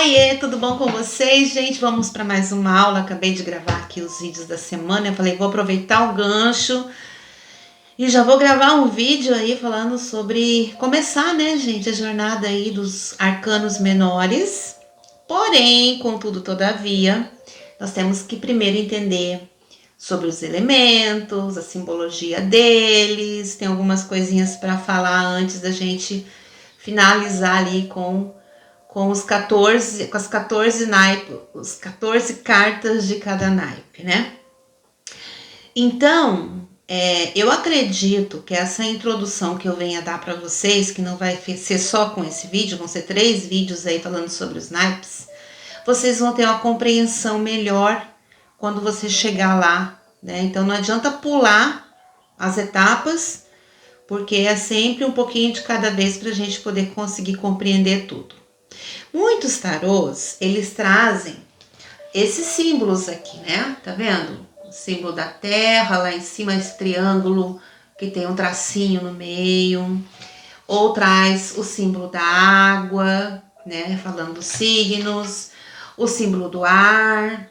Oiê, tudo bom com vocês, gente? Vamos para mais uma aula. Acabei de gravar aqui os vídeos da semana. Eu falei, vou aproveitar o gancho e já vou gravar um vídeo aí falando sobre começar, né, gente, a jornada aí dos arcanos menores. Porém, contudo, todavia, nós temos que primeiro entender sobre os elementos, a simbologia deles. Tem algumas coisinhas para falar antes da gente finalizar ali com as 14 naipes, os 14 cartas de cada naipe, né? Então, eu acredito que essa introdução que eu venho a dar para vocês, que não vai ser só com esse vídeo, vão ser 3 vídeos aí falando sobre os naipes, vocês vão ter uma compreensão melhor quando você chegar lá, né? Então não adianta pular as etapas, porque é sempre um pouquinho de cada vez para a gente poder conseguir compreender tudo. Muitos tarôs, eles trazem esses símbolos aqui, né? Tá vendo? O símbolo da terra, lá em cima esse triângulo que tem um tracinho no meio. Ou traz o símbolo da água, né? Falando dos signos. O símbolo do ar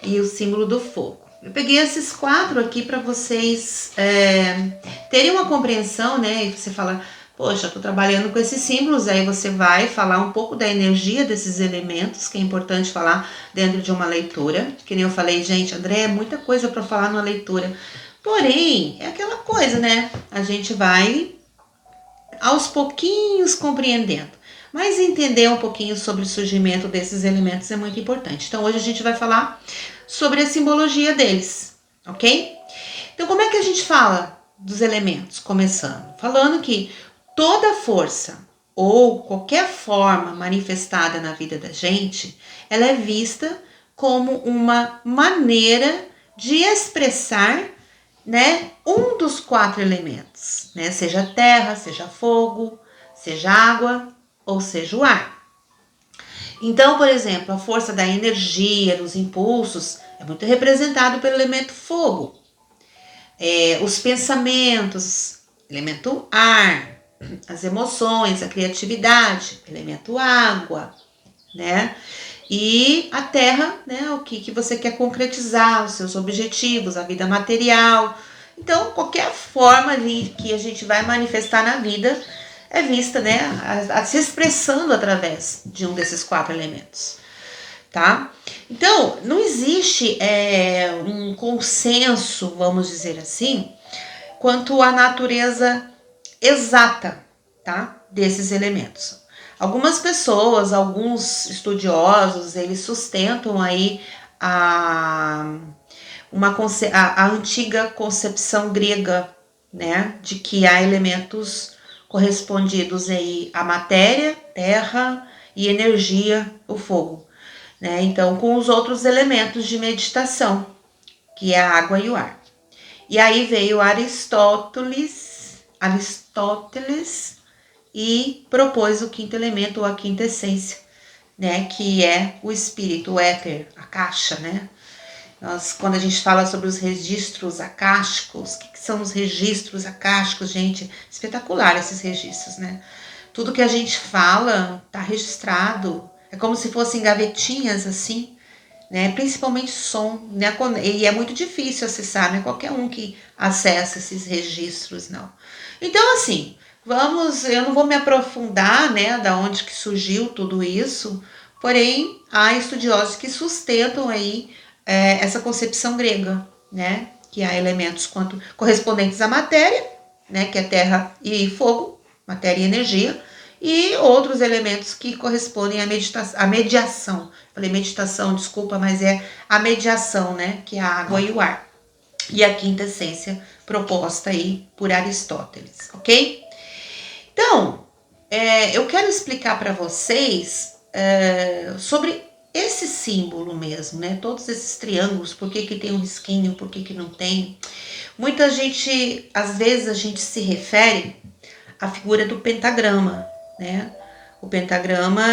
e o símbolo do fogo. Eu peguei esses 4 aqui para vocês terem uma compreensão, né? E você fala, poxa, tô trabalhando com esses símbolos, aí você vai falar um pouco da energia desses elementos, que é importante falar dentro de uma leitura. Que nem eu falei, gente, André, é muita coisa para falar numa leitura. Porém, é aquela coisa, né? A gente vai aos pouquinhos compreendendo. Mas entender um pouquinho sobre o surgimento desses elementos é muito importante. Então, hoje a gente vai falar sobre a simbologia deles, ok? Então, como é que a gente fala dos elementos? Começando falando que toda força ou qualquer forma manifestada na vida da gente, ela é vista como uma maneira de expressar, né, um dos 4 elementos, né? Seja terra, seja fogo, seja água ou seja o ar. Então, por exemplo, a força da energia, dos impulsos, é muito representado pelo elemento fogo. Os pensamentos, elemento ar. As emoções, a criatividade, elemento água, né? E a terra, né? O que você quer concretizar, os seus objetivos, a vida material. Então, qualquer forma ali que a gente vai manifestar na vida é vista, né? Se expressando através de um desses 4 elementos, tá? Então, não existe um consenso, vamos dizer assim, quanto à natureza exata, tá? Desses elementos. Algumas pessoas, alguns estudiosos, eles sustentam aí a antiga concepção grega, né? De que há elementos correspondidos aí à matéria, terra e energia, o fogo, né? Então, com os outros elementos de meditação, que é a água e o ar. E aí veio Aristóteles e propôs o 5º elemento, ou a 5ª essência, né, que é o espírito, o éter, a caixa, né? Quando a gente fala sobre os registros acásticos, o que são os registros acásticos, gente? Espetacular esses registros, né? Tudo que a gente fala tá registrado, é como se fossem gavetinhas assim, né? Principalmente som, né? E é muito difícil acessar, não é qualquer um que acessa esses registros, não. Então, assim, eu não vou me aprofundar, né, da onde que surgiu tudo isso, porém, há estudiosos que sustentam aí essa concepção grega, né, que há elementos correspondentes à matéria, né, que é terra e fogo, matéria e energia, e outros elementos que correspondem à mediação. Falei meditação, desculpa, mas é a mediação, né, que é a água e o ar. E a 5ª essência proposta aí por Aristóteles, ok? Então, eu quero explicar para vocês sobre esse símbolo mesmo, né? Todos esses triângulos, por que tem um risquinho, por que não tem. Muita gente, às vezes a gente se refere à figura do pentagrama, né? O pentagrama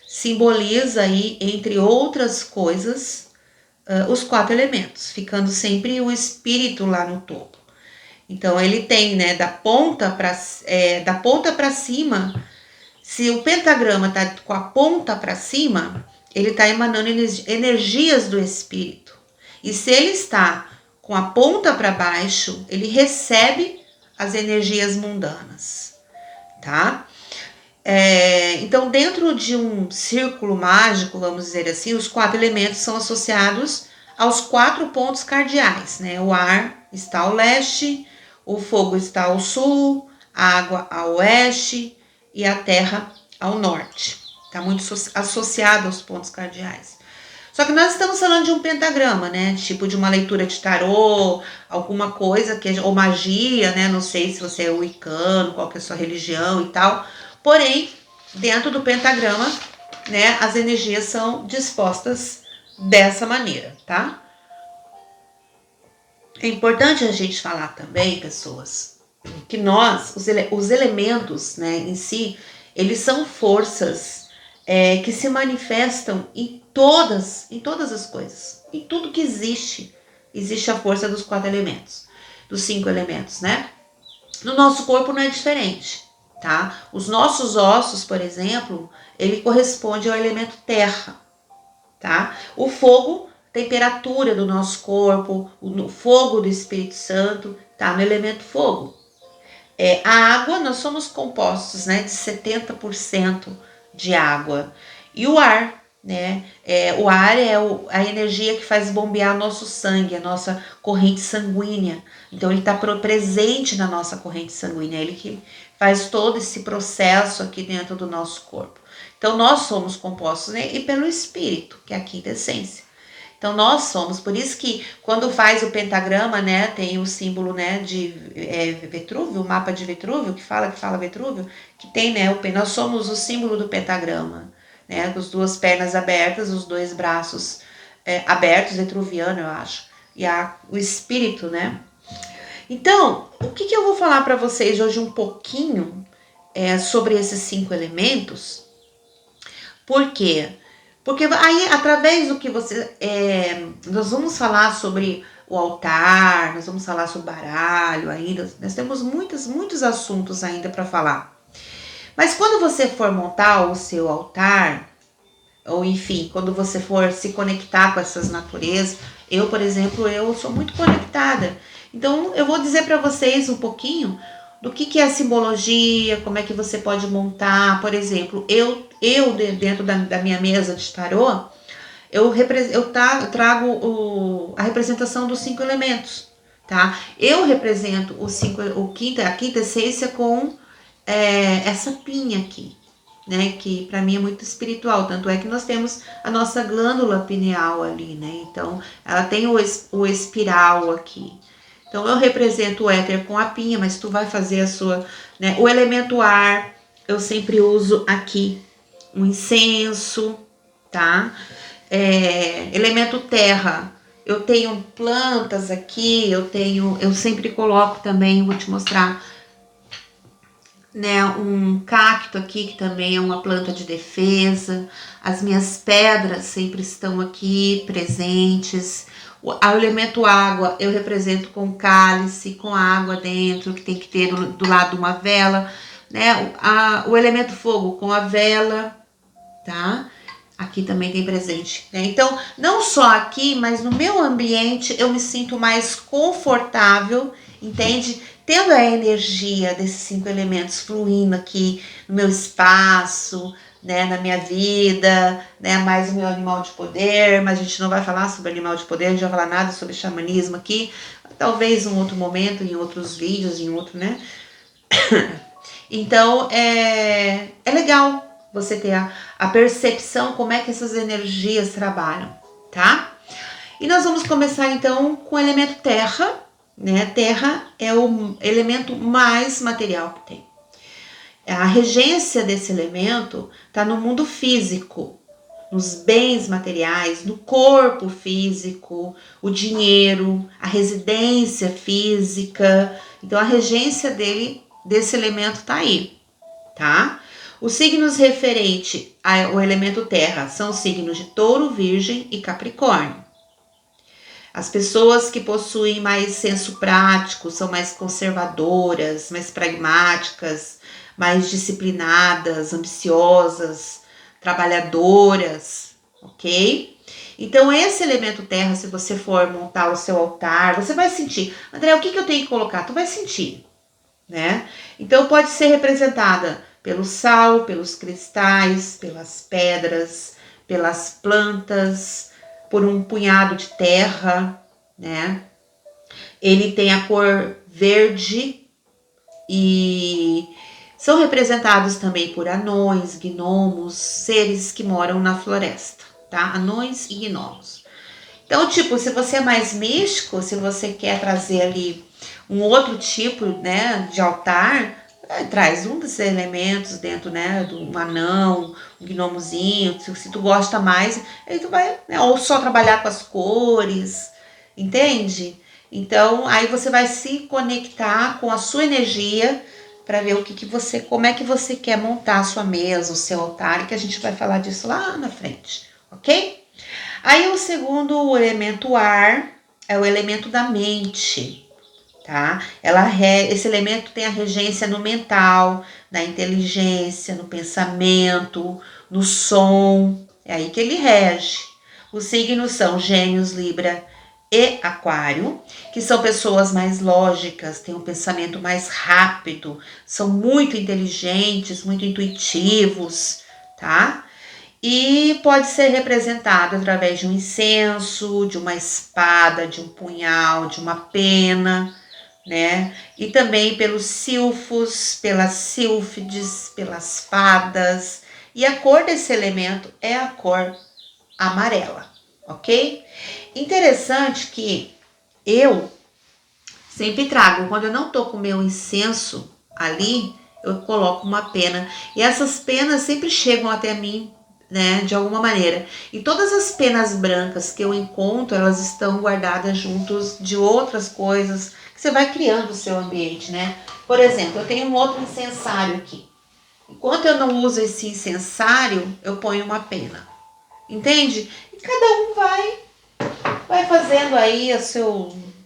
simboliza aí, entre outras coisas, os 4 elementos, ficando sempre o espírito lá no topo. Então ele tem, né, da ponta para cima, Se o pentagrama está com a ponta para cima, ele está emanando energias do espírito. E se ele está com a ponta para baixo, ele recebe as energias mundanas, tá? Então, dentro de um círculo mágico, vamos dizer assim, os 4 elementos são associados aos 4 pontos cardeais, né? O ar está ao leste, o fogo está ao sul, a água ao oeste e a terra ao norte. Está muito associado aos pontos cardeais. Só que nós estamos falando de um pentagrama, né? Tipo de uma leitura de tarô, alguma coisa, ou magia, né? Não sei se você é wicano, qual que é a sua religião e tal. Porém, dentro do pentagrama, né, as energias são dispostas dessa maneira, tá? É importante a gente falar também, pessoas, que nós, os elementos, né, em si, eles são forças que se manifestam em todas as coisas. Em tudo que existe a força dos 4 elementos, dos 5 elementos, né? No nosso corpo não é diferente, tá? Os nossos ossos, por exemplo, ele corresponde ao elemento terra, tá? O fogo, temperatura do nosso corpo, o fogo do Espírito Santo, tá no elemento fogo. A água, nós somos compostos, né, de 70% de água. E o ar, né? O ar é a energia que faz bombear nosso sangue, a nossa corrente sanguínea. Então, ele está presente na nossa corrente sanguínea, ele que faz todo esse processo aqui dentro do nosso corpo. Então, nós somos compostos, né, e pelo espírito, que é a quinta essência. Então, nós somos, por isso que quando faz o pentagrama, né, tem o símbolo, né, de Vitrúvio, o mapa de Vitrúvio, que fala Vitrúvio, que tem, né, nós somos o símbolo do pentagrama, né, com as 2 pernas abertas, os 2 braços abertos, vitruviano, eu acho, e o espírito, né. Então, o que eu vou falar para vocês hoje um pouquinho sobre esses 5 elementos? Por quê? Porque aí, através do que nós vamos falar sobre o altar, nós vamos falar sobre baralho ainda, nós temos muitos assuntos ainda para falar. Mas quando você for montar o seu altar, ou enfim, quando você for se conectar com essas naturezas, eu, por exemplo, eu sou muito conectada. Então, eu vou dizer para vocês um pouquinho do que é a simbologia, como é que você pode montar. Por exemplo, eu dentro da minha mesa de tarô, eu trago a representação dos 5 elementos, tá? Eu represento a quinta essência com essa pinha aqui, né? Que para mim é muito espiritual, tanto é que nós temos a nossa glândula pineal ali, né? Então, ela tem o espiral aqui. Então, eu represento o éter com a pinha, mas tu vai fazer a sua, né? O elemento ar, eu sempre uso aqui um incenso, tá? Elemento terra, eu tenho plantas aqui, eu sempre coloco também, vou te mostrar, né, um cacto aqui, que também é uma planta de defesa. As minhas pedras sempre estão aqui presentes. O elemento água eu represento com cálice, com água dentro, que tem que ter do lado uma vela, né? O elemento fogo com a vela, tá? Aqui também tem presente, né? Então, não só aqui, mas no meu ambiente eu me sinto mais confortável, entende? Tendo a energia desses 5 elementos fluindo aqui no meu espaço, né, na minha vida, né, mais o meu animal de poder, mas a gente não vai falar sobre animal de poder, a gente não vai falar nada sobre xamanismo aqui, talvez em outro momento, em outros vídeos, em outro, né? Então, é legal você ter a percepção como é que essas energias trabalham, tá? E nós vamos começar então com o elemento terra, né? Terra é o elemento mais material que tem. A regência desse elemento está no mundo físico, nos bens materiais, no corpo físico, o dinheiro, a residência física. Então, a regência desse elemento está aí, tá? Os signos referentes ao elemento terra são os signos de Touro, Virgem e Capricórnio. As pessoas que possuem mais senso prático são mais conservadoras, mais pragmáticas, mais disciplinadas, ambiciosas, trabalhadoras, ok? Então, esse elemento terra, se você for montar o seu altar, você vai sentir. André, o que eu tenho que colocar? Tu vai sentir, né? Então, pode ser representada pelo sal, pelos cristais, pelas pedras, pelas plantas, por um punhado de terra, né? Ele tem a cor verde e são representados também por anões, gnomos, seres que moram na floresta, tá? Anões e gnomos. Então, tipo, se você é mais místico, se você quer trazer ali um outro tipo, né, de altar, traz um desses elementos dentro, né, de um anão, um gnomozinho, se tu gosta mais, aí tu vai, né, ou só trabalhar com as cores, entende? Então, aí você vai se conectar com a sua energia para ver como é que você quer montar a sua mesa, o seu altar, que a gente vai falar disso lá na frente, ok? Aí o segundo elemento ar é o elemento da mente, tá? Esse elemento tem a regência no mental, na inteligência, no pensamento, no som, é aí que ele rege. Os signos são Gêmeos, Libra e Aquário, que são pessoas mais lógicas, têm um pensamento mais rápido, são muito inteligentes, muito intuitivos, tá? E pode ser representado através de um incenso, de uma espada, de um punhal, de uma pena, né? E também pelos silfos, pelas sílfides, pelas fadas. E a cor desse elemento é a cor amarela, ok? Interessante que eu sempre trago, quando eu não tô com o meu incenso ali, eu coloco uma pena. E essas penas sempre chegam até mim, né, de alguma maneira. E todas as penas brancas que eu encontro, elas estão guardadas juntos de outras coisas que você vai criando o seu ambiente, né? Por exemplo, eu tenho um outro incensário aqui. Enquanto eu não uso esse incensário, eu ponho uma pena. Entende? E cada um vai fazendo aí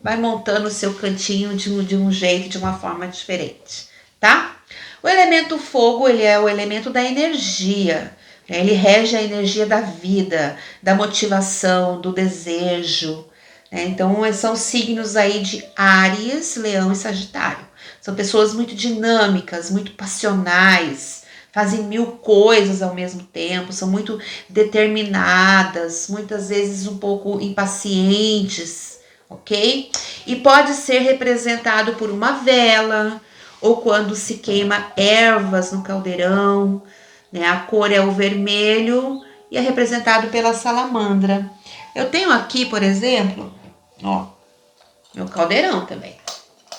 vai montando o seu cantinho de um jeito, de uma forma diferente, tá? O elemento fogo, ele é o elemento da energia. Ele rege a energia da vida, da motivação, do desejo. Né? Então, são signos aí de Áries, Leão e Sagitário. São pessoas muito dinâmicas, muito passionais, fazem mil coisas ao mesmo tempo, são muito determinadas, muitas vezes um pouco impacientes, ok? E pode ser representado por uma vela, ou quando se queima ervas no caldeirão, né? A cor é o vermelho e é representado pela salamandra. Eu tenho aqui, por exemplo, ó, meu caldeirão também.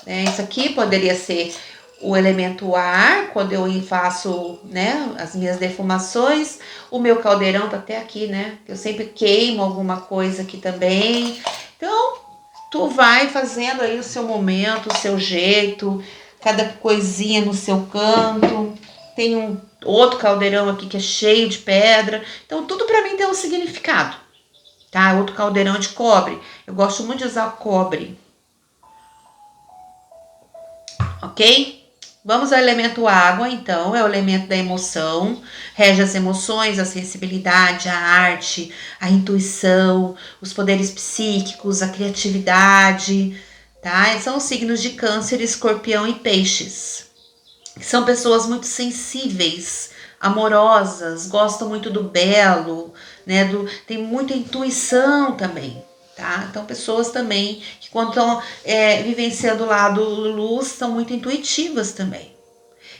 Né? Isso aqui poderia ser o elemento ar, quando eu faço, né, as minhas defumações. O meu caldeirão tá até aqui, né? Eu sempre queimo alguma coisa aqui também. Então, tu vai fazendo aí o seu momento, o seu jeito, cada coisinha no seu canto. Tem um outro caldeirão aqui que é cheio de pedra. Então, tudo para mim tem um significado, tá? Outro caldeirão de cobre. Eu gosto muito de usar cobre. Ok? Vamos ao elemento água, então, é o elemento da emoção, rege as emoções, a sensibilidade, a arte, a intuição, os poderes psíquicos, a criatividade, tá? São os signos de Câncer, Escorpião e Peixes. São pessoas muito sensíveis, amorosas, gostam muito do belo, né? Tem muita intuição também. Tá? Então, pessoas também que quando estão vivenciando o lado luz, são muito intuitivas também.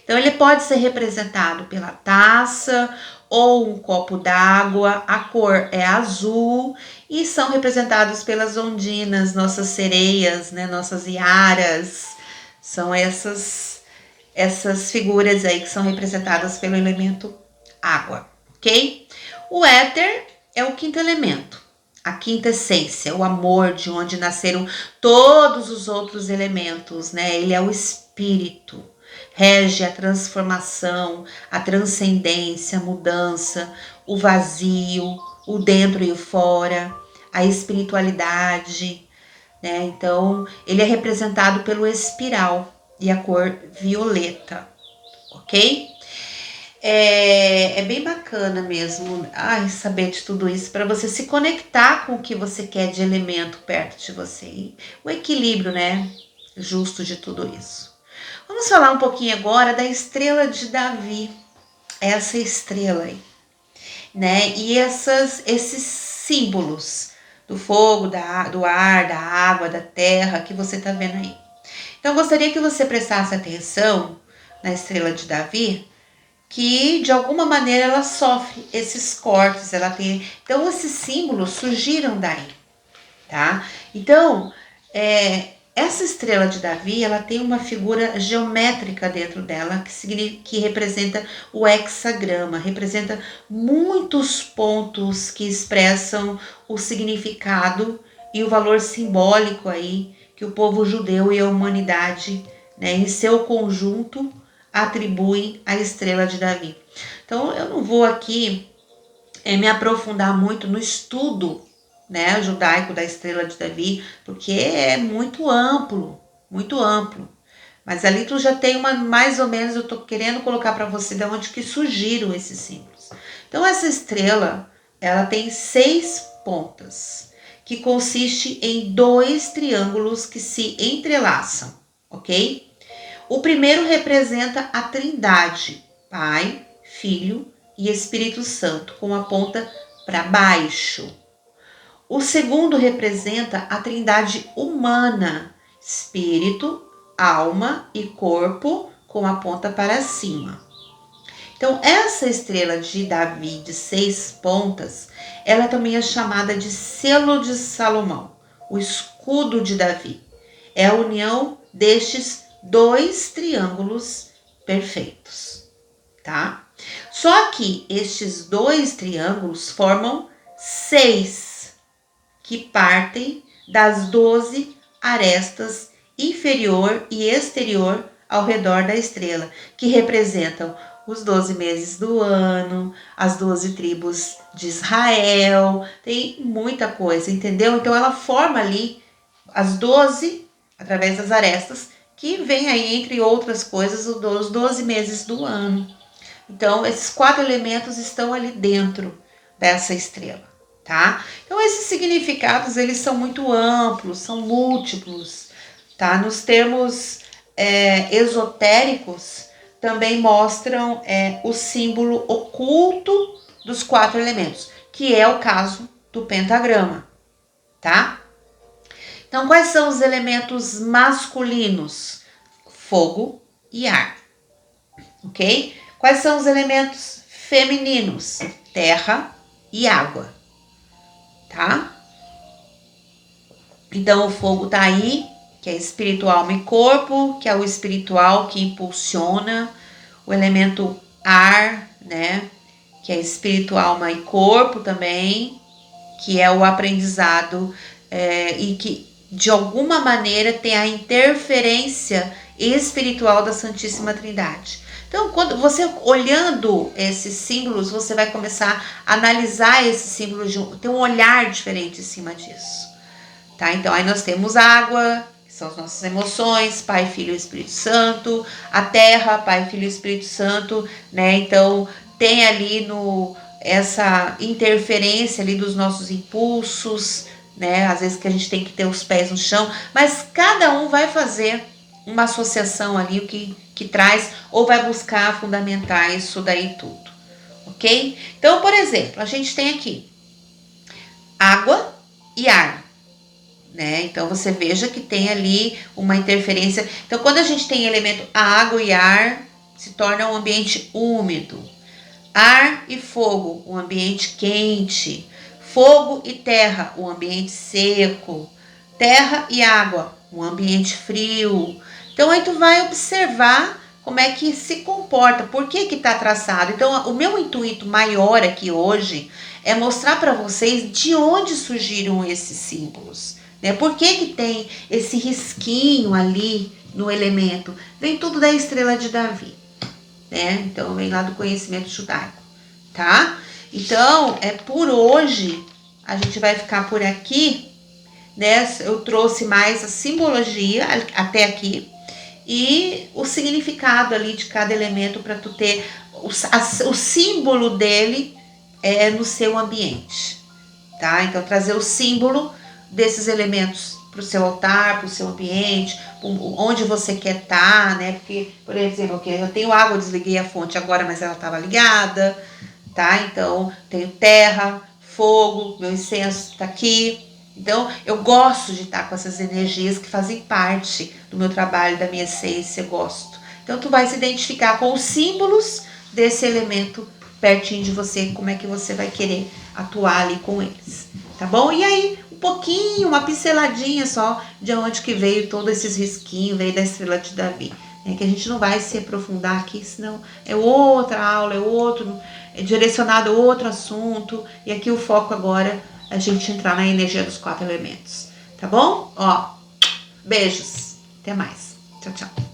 Então, ele pode ser representado pela taça ou um copo d'água, a cor é azul e são representados pelas ondinas, nossas sereias, né? Nossas iaras, são essas figuras aí que são representadas pelo elemento água, ok? O éter é o quinto elemento. A quinta essência, o amor, de onde nasceram todos os outros elementos, né? Ele é o espírito, rege a transformação, a transcendência, a mudança, o vazio, o dentro e o fora, a espiritualidade, né? Então, ele é representado pelo espiral e a cor violeta, ok? É bem bacana mesmo, saber de tudo isso, para você se conectar com o que você quer de elemento perto de você. E o equilíbrio, né? Justo de tudo isso. Vamos falar um pouquinho agora da estrela de Davi. Essa estrela aí, né? E esses símbolos do fogo, do ar, da água, da terra que você tá vendo aí. Então, eu gostaria que você prestasse atenção na estrela de Davi, que de alguma maneira ela sofre esses cortes, ela tem. Então, esses símbolos surgiram daí, tá? Então, essa estrela de Davi, ela tem uma figura geométrica dentro dela que representa o hexagrama, representa muitos pontos que expressam o significado e o valor simbólico aí que o povo judeu e a humanidade, né, em seu conjunto, atribuem à estrela de Davi. Então, eu não vou aqui me aprofundar muito no estudo, né, judaico da estrela de Davi, porque é muito amplo, muito amplo. Mas ali tu já tem mais ou menos, eu tô querendo colocar para você de onde que surgiram esses símbolos. Então, essa estrela, ela tem 6 pontas, que consiste em 2 triângulos que se entrelaçam, ok? O primeiro representa a Trindade, Pai, Filho e Espírito Santo, com a ponta para baixo. O segundo representa a Trindade humana, Espírito, alma e corpo, com a ponta para cima. Então, essa estrela de Davi de 6 pontas, ela também é chamada de selo de Salomão, o escudo de Davi. É a união destes 2 triângulos perfeitos, tá? Só que estes 2 triângulos formam 6, que partem das 12 arestas inferior e exterior ao redor da estrela, que representam os 12 meses do ano, as 12 tribos de Israel, tem muita coisa, entendeu? Então ela forma ali as 12, através das arestas, que vem aí, entre outras coisas, os 12 meses do ano. Então, esses 4 elementos estão ali dentro dessa estrela, tá? Então, esses significados, eles são muito amplos, são múltiplos, tá? Nos termos esotéricos, também mostram o símbolo oculto dos 4 elementos, que é o caso do pentagrama, tá? Então, quais são os elementos masculinos? Fogo e ar, ok? Quais são os elementos femininos? Terra e água, tá? Então, o fogo tá aí, que é espiritual, alma e corpo, que é o espiritual que impulsiona. O elemento ar, né? Que é espiritual, alma e corpo também, que é o aprendizado e que de alguma maneira tem a interferência espiritual da Santíssima Trindade. Então, quando você olhando esses símbolos, você vai começar a analisar esses símbolos, ter um olhar diferente em cima disso, tá? Então, aí nós temos água, que são as nossas emoções, Pai, Filho e Espírito Santo, a terra, Pai, Filho e Espírito Santo, né? Então, tem ali essa interferência ali dos nossos impulsos, né? Às vezes que a gente tem que ter os pés no chão, mas cada um vai fazer uma associação ali, o que traz, ou vai buscar fundamentar isso daí tudo, ok? Então, por exemplo, a gente tem aqui água e ar, né? Então, você veja que tem ali uma interferência. Então, quando a gente tem elemento água e ar, se torna um ambiente úmido. Ar e fogo, um ambiente quente. Fogo e terra, um ambiente seco. Terra e água, um ambiente frio. Então, aí tu vai observar como é que se comporta, por que que tá traçado. Então, o meu intuito maior aqui hoje é mostrar para vocês de onde surgiram esses símbolos, né? Por que que tem esse risquinho ali no elemento? Vem tudo da estrela de Davi, né? Então, vem lá do conhecimento judaico, tá? Então, por hoje, a gente vai ficar por aqui, né? Eu trouxe mais a simbologia até aqui e o significado ali de cada elemento para tu ter o símbolo dele no seu ambiente, tá? Então trazer o símbolo desses elementos para o seu altar, para o seu ambiente, onde você quer estar, né? Porque, por exemplo, eu tenho água, eu desliguei a fonte agora, mas ela estava ligada, tá? Então tenho terra, fogo, meu incenso está aqui. Então eu gosto de estar com essas energias que fazem parte do meu trabalho, da minha essência, eu gosto. Então tu vai se identificar com os símbolos desse elemento pertinho de você, como é que você vai querer atuar ali com eles, tá bom? E aí, um pouquinho, uma pinceladinha só de onde que veio todos esses risquinhos, veio da estrela de Davi, né? Que a gente não vai se aprofundar aqui, senão é outra aula, é direcionado a outro assunto, e aqui o foco agora é a gente entrar na energia dos 4 elementos, tá bom? Ó, beijos, até mais, tchau, tchau.